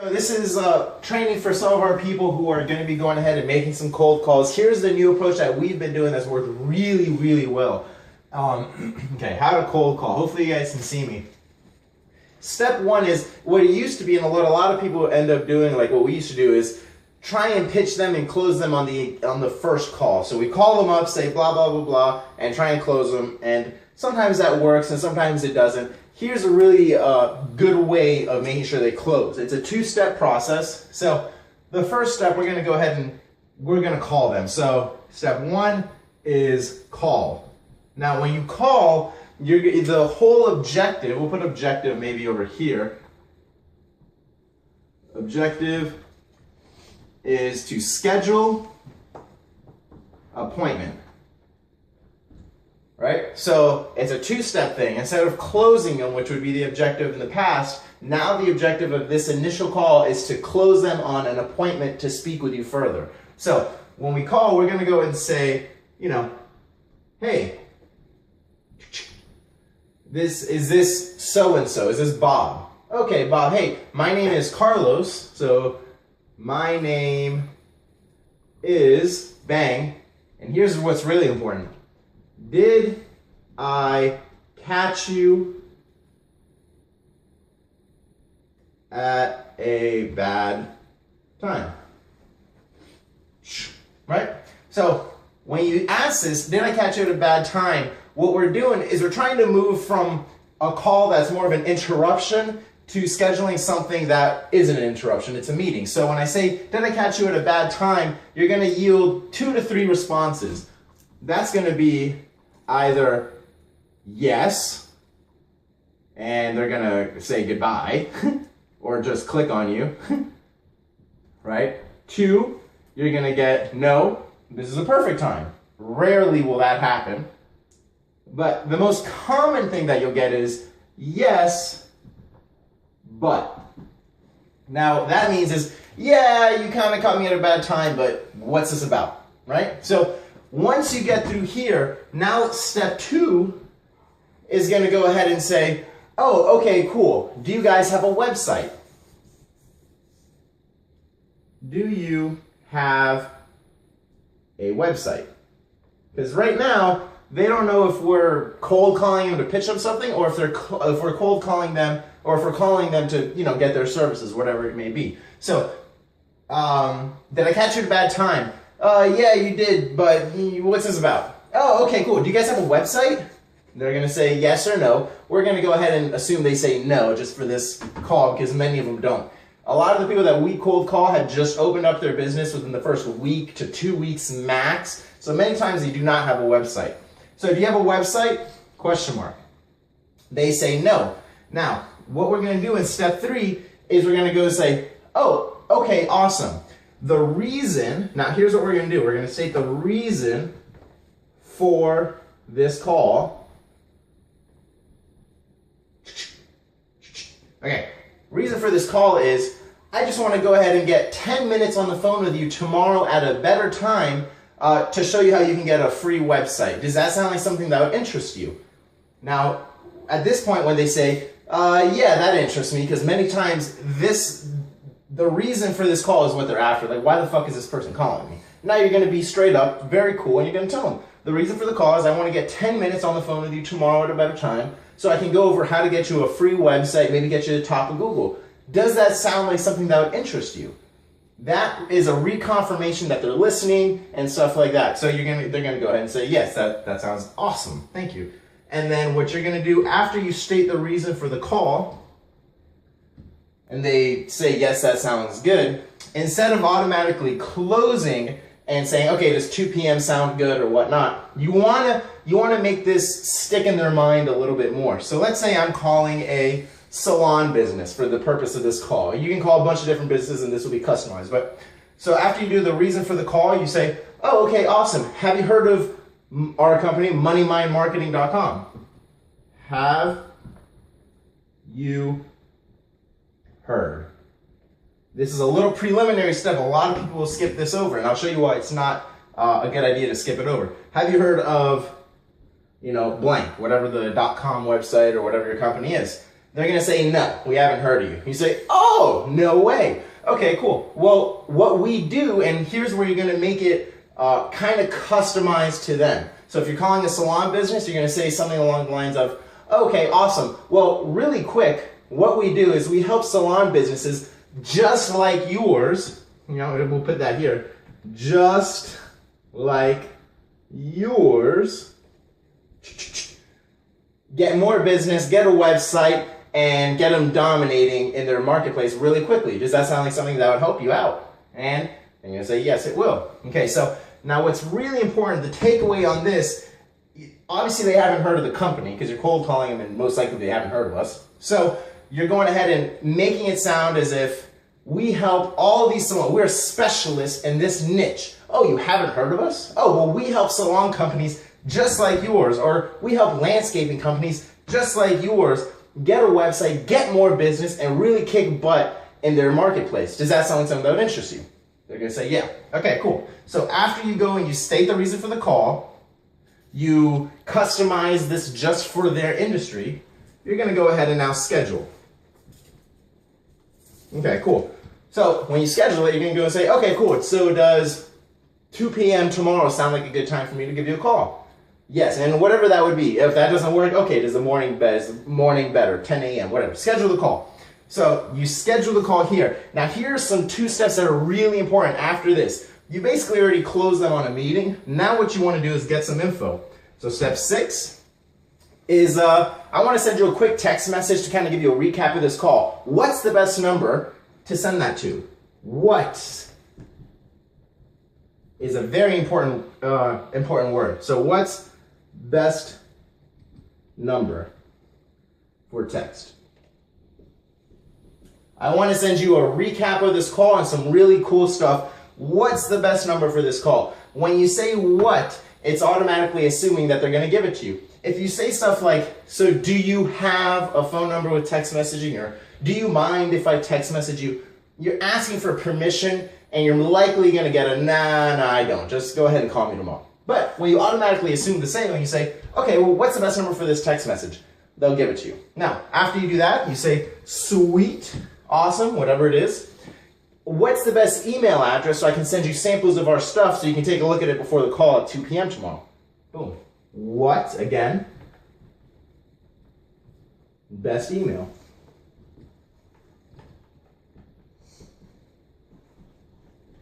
This is training for some of our people who are going to be going ahead and making some cold calls. Here's the new approach that we've been doing that's worked really, really well. Okay, how to cold call. Hopefully you guys can see me. Step one is what it used to be, and a lot of people end up doing, like what we used to do, is try and pitch them and close them on the first call. So we call them up, say blah, blah, blah, blah, and try and close them. And sometimes that works and sometimes it doesn't. Here's a really good way of making sure they close. It's a two-step process. So the first step, we're going to go ahead and we're going to call them. So step one is call. Now when you call, the whole objective, we'll put objective maybe over here. Objective is to schedule appointment. Right? So it's a two-step thing. Instead of closing them, which would be the objective in the past, now the objective of this initial call is to close them on an appointment to speak with you further. So when we call, we're going to go and say, hey, is this so-and-so? Is this Bob? Okay, Bob, hey, my name is Carlos. So my name is bang. And here's what's really important. Did I catch you at a bad time? Right? So when you ask this, did I catch you at a bad time? What we're doing is we're trying to move from a call that's more of an interruption to scheduling something that isn't an interruption. It's a meeting. So when I say, did I catch you at a bad time? You're going to yield 2 to 3 responses. That's going to be either yes, and they're gonna say goodbye, or just click on you, right? 2, you're gonna get no, this is a perfect time. Rarely will that happen, but the most common thing that you'll get is yes, but. Now that means is, yeah, you kind of caught me at a bad time, but what's this about, right? So once you get through here, now step 2 is going to go ahead and say, oh, okay, cool. Do you guys have a website? Do you have a website? Because right now, they don't know if we're cold calling them to pitch them something, or if we're cold calling them, or if we're calling them to, get their services, whatever it may be. So, did I catch you at a bad time? Yeah, you did, but what's this about? Oh, okay, cool. Do you guys have a website? They're going to say yes or no. We're going to go ahead and assume they say no just for this call because many of them don't. A lot of the people that we cold call had just opened up their business within the first week to 2 weeks max. So many times they do not have a website. So do you have a website? Question mark. They say no. Now, what we're going to do in step 3 is we're going to go say, oh, okay, awesome. The reason, now here's what we're going to do. We're going to state the reason for this call. Okay, reason for this call is I just want to go ahead and get 10 minutes on the phone with you tomorrow at a better time to show you how you can get a free website. Does that sound like something that would interest you? Now, at this point when they say, yeah, that interests me, because many times the reason for this call is what they're after. Like, why the fuck is this person calling me? Now you're going to be straight up, very cool, and you're going to tell them, the reason for the call is I want to get 10 minutes on the phone with you tomorrow at a better time so I can go over how to get you a free website, maybe get you to the top of Google. Does that sound like something that would interest you? That is a reconfirmation that they're listening and stuff like that. So they're going to go ahead and say, yes, that sounds awesome. Thank you. And then what you're going to do after you state the reason for the call, and they say, yes, that sounds good, instead of automatically closing and saying, okay, does 2 p.m. sound good or whatnot, you want to make this stick in their mind a little bit more. So let's say I'm calling a salon business for the purpose of this call. You can call a bunch of different businesses and this will be customized. But so after you do the reason for the call, you say, oh, okay, awesome. Have you heard of our company, MoneyMindMarketing.com? Have you heard? This is a little preliminary step. A lot of people will skip this over, and I'll show you why it's not a good idea to skip it over. Have you heard of, blank, whatever the .com website or whatever your company is? They're going to say, no, we haven't heard of you. You say, oh, no way. Okay, cool. Well, what we do, and here's where you're going to make it kind of customized to them. So if you're calling a salon business, you're going to say something along the lines of, okay, awesome. Well, really quick, what we do is we help salon businesses just like yours. You know, we'll put that here. Just like yours. Get more business, get a website, and get them dominating in their marketplace really quickly. Does that sound like something that would help you out? And you're going to say, yes, it will. Okay, so now what's really important, the takeaway on this, obviously they haven't heard of the company because you're cold calling them and most likely they haven't heard of us. So you're going ahead and making it sound as if we help all of these salons. We're specialists in this niche. Oh, you haven't heard of us? Oh, well, we help salon companies just like yours, or we help landscaping companies just like yours get a website, get more business, and really kick butt in their marketplace. Does that sound like something that would interest you? They're going to say, yeah. Okay, cool. So after you go and you state the reason for the call, you customize this just for their industry, you're going to go ahead and now schedule. Okay, cool. So when you schedule it, you're going to go and say, okay, cool. So does 2 p.m. tomorrow sound like a good time for me to give you a call? Yes, and whatever that would be. If that doesn't work, okay, does the morning better, 10 a.m., whatever. Schedule the call. So you schedule the call here. Now here's some 2 steps that are really important after this. You basically already closed them on a meeting. Now what you want to do is get some info. So step 6 is I want to send you a quick text message to kind of give you a recap of this call. What's the best number to send that to? What is a very important word. So what's best number for text? I want to send you a recap of this call and some really cool stuff. What's the best number for this call? When you say what, it's automatically assuming that they're going to give it to you. If you say stuff like, so do you have a phone number with text messaging, or do you mind if I text message you? You're asking for permission, and you're likely going to get a, nah, I don't. Just go ahead and call me tomorrow. But when you automatically assume the same, when you say, okay, well, what's the best number for this text message? They'll give it to you. Now, after you do that, you say, sweet, awesome, whatever it is. What's the best email address so I can send you samples of our stuff so you can take a look at it before the call at 2 p.m. tomorrow? Boom. What, again? Best email.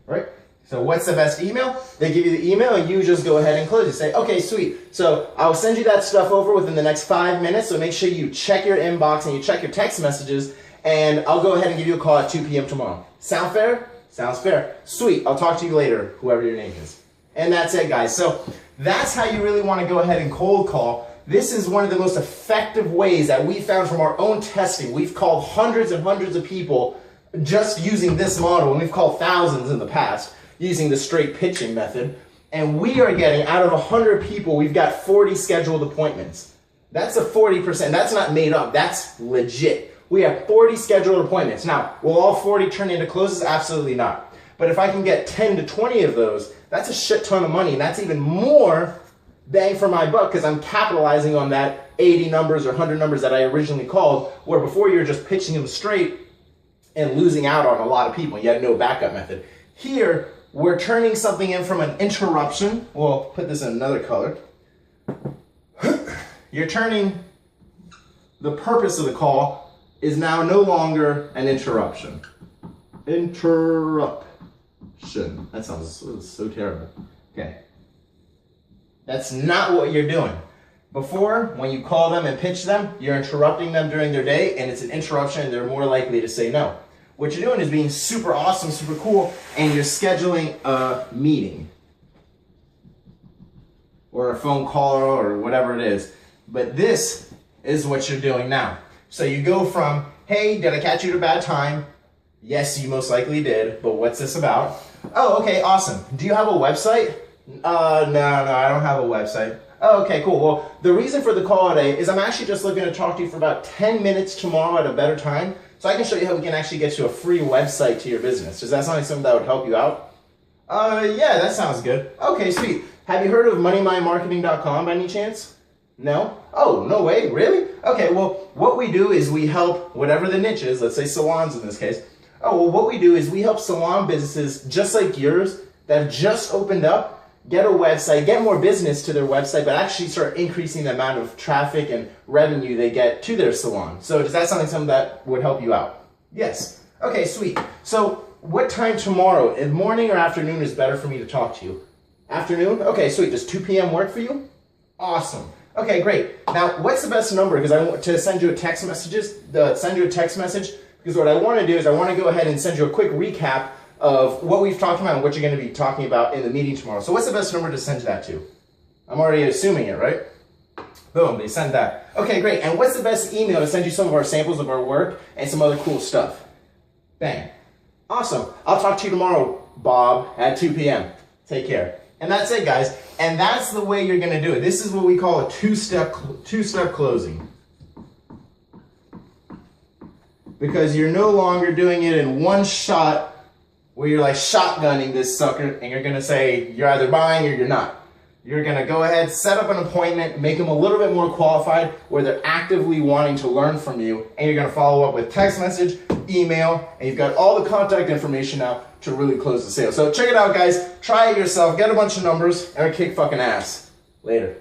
Right? So what's the best email? They give you the email and you just go ahead and close it. Say, okay, sweet. So I'll send you that stuff over within the next 5 minutes. So make sure you check your inbox and you check your text messages, and I'll go ahead and give you a call at 2 p.m. tomorrow. Sound fair? Sounds fair. Sweet. I'll talk to you later, whoever your name is. And that's it, guys. So that's how you really want to go ahead and cold call. This is one of the most effective ways that we found from our own testing. We've called hundreds and hundreds of people just using this model, and we've called thousands in the past using the straight pitching method. And we are getting, out of 100 people, we've got 40 scheduled appointments. That's a 40%. That's not made up. That's legit. We have 40 scheduled appointments. Now, will all 40 turn into closes? Absolutely not. But if I can get 10 to 20 of those, that's a shit ton of money, and that's even more bang for my buck because I'm capitalizing on that 80 numbers or 100 numbers that I originally called, where before you were just pitching them straight and losing out on a lot of people. You had no backup method. Here, we're turning something in from an interruption. We'll put this in another color. You're turning the purpose of the call is now no longer an interruption. Interruption. That sounds so terrible. Okay. That's not what you're doing. Before, when you call them and pitch them, you're interrupting them during their day, and it's an interruption, and they're more likely to say no. What you're doing is being super awesome, super cool, and you're scheduling a meeting or a phone call or whatever it is. But this is what you're doing now. So you go from, hey, did I catch you at a bad time? Yes, you most likely did, but what's this about? Oh, okay, awesome. Do you have a website? No, I don't have a website. Oh, okay, cool. Well, the reason for the call today is I'm actually just looking to talk to you for about 10 minutes tomorrow at a better time, so I can show you how we can actually get you a free website to your business. Does that sound like something that would help you out? Yeah, that sounds good. Okay, sweet. Have you heard of MoneyMindMarketing.com by any chance? No? Oh, no way, really? Okay, well, what we do is we help whatever the niche is, let's say salons in this case. Oh, well, what we do is we help salon businesses just like yours that have just opened up get a website, get more business to their website, but actually start increasing the amount of traffic and revenue they get to their salon. So does that sound like something that would help you out? Yes. Okay, sweet. So what time tomorrow, in morning or afternoon, is better for me to talk to you? Afternoon? Okay, sweet. Does 2 p.m. work for you? Awesome. Okay, great. Now, what's the best number? Because I want to send you a text message. Because what I want to do is I want to go ahead and send you a quick recap of what we've talked about and what you're going to be talking about in the meeting tomorrow. So what's the best number to send that to? I'm already assuming it, right? Boom, they send that. Okay, great. And what's the best email to send you some of our samples of our work and some other cool stuff? Bang. Awesome. I'll talk to you tomorrow, Bob, at 2 p.m. Take care. And that's it, guys. And that's the way you're going to do it. This is what we call a two-step closing. Because you're no longer doing it in one shot where you're like shotgunning this sucker and you're going to say you're either buying or you're not. You're going to go ahead, set up an appointment, make them a little bit more qualified where they're actively wanting to learn from you, and you're going to follow up with text message, email, and you've got all the contact information now to really close the sale. So check it out, guys. Try it yourself. Get a bunch of numbers and kick fucking ass. Later.